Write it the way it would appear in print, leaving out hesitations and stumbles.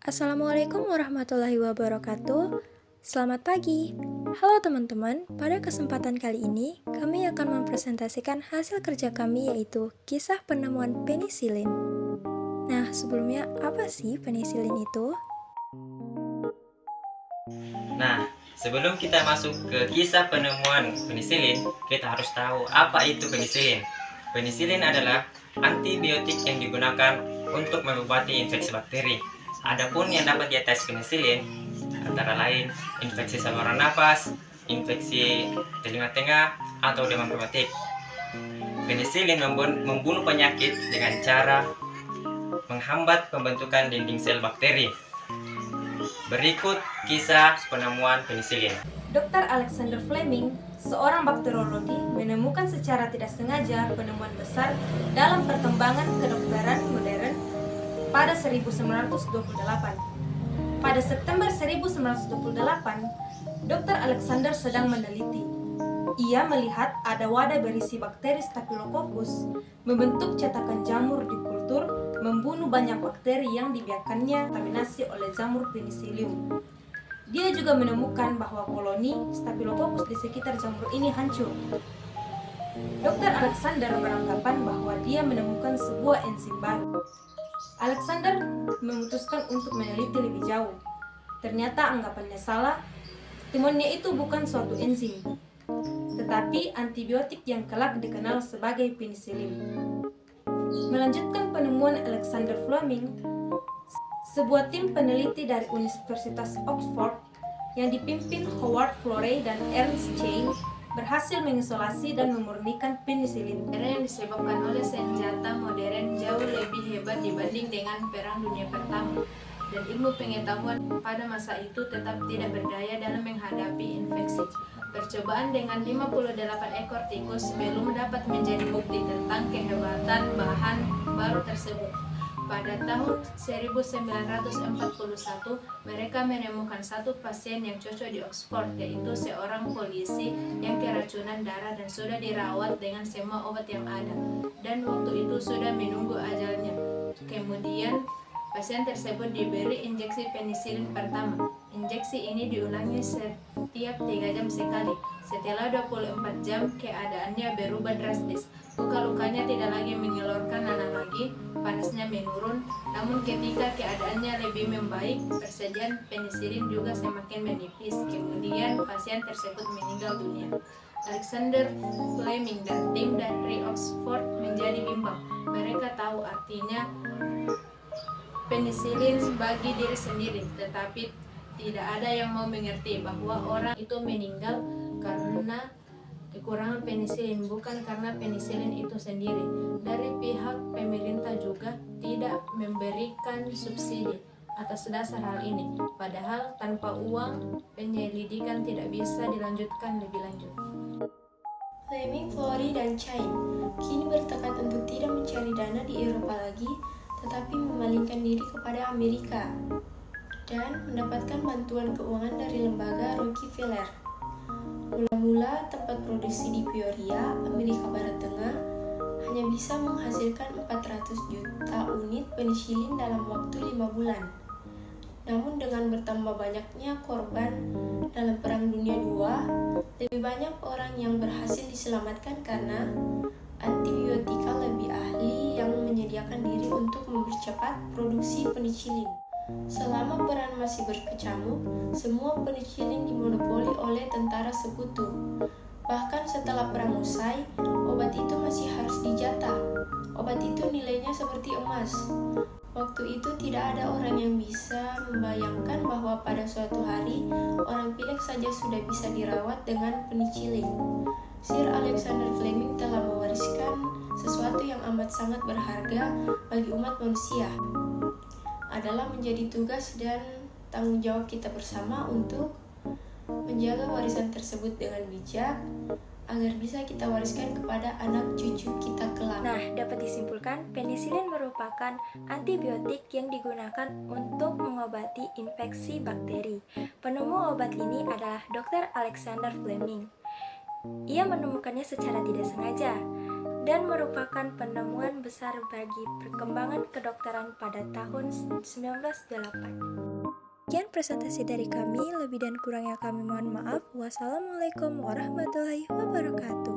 Assalamualaikum warahmatullahi wabarakatuh. Selamat pagi. Halo teman-teman, pada kesempatan kali ini kami akan mempresentasikan hasil kerja kami yaitu kisah penemuan penisilin. Nah, sebelumnya apa sih penisilin itu? Nah, sebelum kita masuk ke kisah penemuan penisilin, kita harus tahu apa itu penisilin. Penisilin adalah antibiotik yang digunakan untuk mengobati infeksi bakteri. Adapun yang dapat diatasi penisilin antara lain infeksi saluran napas, infeksi telinga tengah, atau demam rematik. Penisilin membunuh penyakit dengan cara menghambat pembentukan dinding sel bakteri. Berikut kisah penemuan penisilin. Dr. Alexander Fleming, seorang bakteriologi, menemukan secara tidak sengaja penemuan besar dalam perkembangan kedokteran modern pada 1928. Pada September 1928, Dr. Alexander sedang meneliti. Ia melihat ada wadah berisi bakteri Staphylococcus membentuk cetakan jamur di kultur, membunuh banyak bakteri yang dibiarkannya kontaminasi oleh jamur Penicillium. Dia juga menemukan bahwa koloni Staphylococcus di sekitar jamur ini hancur. Dr. Alexander beranggapan bahwa dia menemukan sebuah enzim baru. Alexander memutuskan untuk meneliti lebih jauh. Ternyata anggapannya salah. Timonnya itu bukan suatu enzim, tetapi antibiotik yang kelak dikenal sebagai penicillin. Melanjutkan penemuan Alexander Fleming, sebuah tim peneliti dari Universitas Oxford yang dipimpin Howard Florey dan Ernst Chain berhasil mengisolasi dan memurnikan penisilin yang disebabkan oleh senjata modern jauh lebih hebat dibanding dengan Perang Dunia Pertama, dan ilmu pengetahuan pada masa itu tetap tidak berdaya dalam menghadapi infeksi. Percobaan dengan 58 ekor tikus belum dapat menjadi bukti tentang kehebatan bahan baru tersebut. Pada tahun 1941, mereka menemukan satu pasien yang cocok di Oxford, yaitu seorang polisi yang keracunan darah dan sudah dirawat dengan semua obat yang ada, dan waktu itu sudah menunggu ajalnya. Kemudian, pasien tersebut diberi injeksi penisilin pertama. Injeksi ini diulangi setiap 3 jam sekali. Setelah 24 jam, keadaannya berubah drastis. Luka-lukanya tidak lagi mengelorkan nanah lagi, panasnya menurun, namun ketika keadaannya lebih membaik, persediaan penisilin juga semakin menipis. Kemudian pasien tersebut meninggal dunia. Alexander Fleming dan tim dari Oxford menjadi bimbang. Mereka tahu artinya penisilin bagi diri sendiri, tetapi tidak ada yang mau mengerti bahwa orang itu meninggal karena kekurangan penisilin, bukan karena penisilin itu sendiri. Dari pihak pemerintah juga tidak memberikan subsidi atas dasar hal ini, padahal tanpa uang penyelidikan tidak bisa dilanjutkan lebih lanjut. Fleming, Florey, dan Chain kini bertekad untuk tidak mencari dana di Eropa lagi, tetapi memalingkan diri kepada Amerika dan mendapatkan bantuan keuangan dari lembaga Rockefeller. Mula-mula tempat produksi di Peoria, Amerika Barat Tengah, hanya bisa menghasilkan 400 juta unit penisilin dalam waktu 5 bulan. Namun dengan bertambah banyaknya korban dalam Perang Dunia II, lebih banyak orang yang berhasil diselamatkan karena antibiotika lebih ahli yang menyediakan diri untuk mempercepat produksi penisilin. Selama perang masih berkecamuk, semua penisilin dimonopoli oleh tentara sekutu. Bahkan setelah perang usai, obat itu masih harus dijatah. Obat itu nilainya seperti emas. Waktu itu tidak ada orang yang bisa membayangkan bahwa pada suatu hari, orang pilek saja sudah bisa dirawat dengan penicillin. Sir Alexander Fleming telah mewariskan sesuatu yang amat sangat berharga bagi umat manusia. Adalah menjadi tugas dan tanggung jawab kita bersama untuk menjaga warisan tersebut dengan bijak agar bisa kita wariskan kepada anak cucu kita kelak. Nah, dapat disimpulkan, penisilin merupakan antibiotik yang digunakan untuk mengobati infeksi bakteri. Penemu obat ini adalah Dr. Alexander Fleming. Ia menemukannya secara tidak sengaja dan merupakan penemuan besar bagi perkembangan kedokteran pada tahun 1908. Sekian presentasi dari kami, lebih dan kurangnya kami mohon maaf. Wassalamualaikum warahmatullahi wabarakatuh.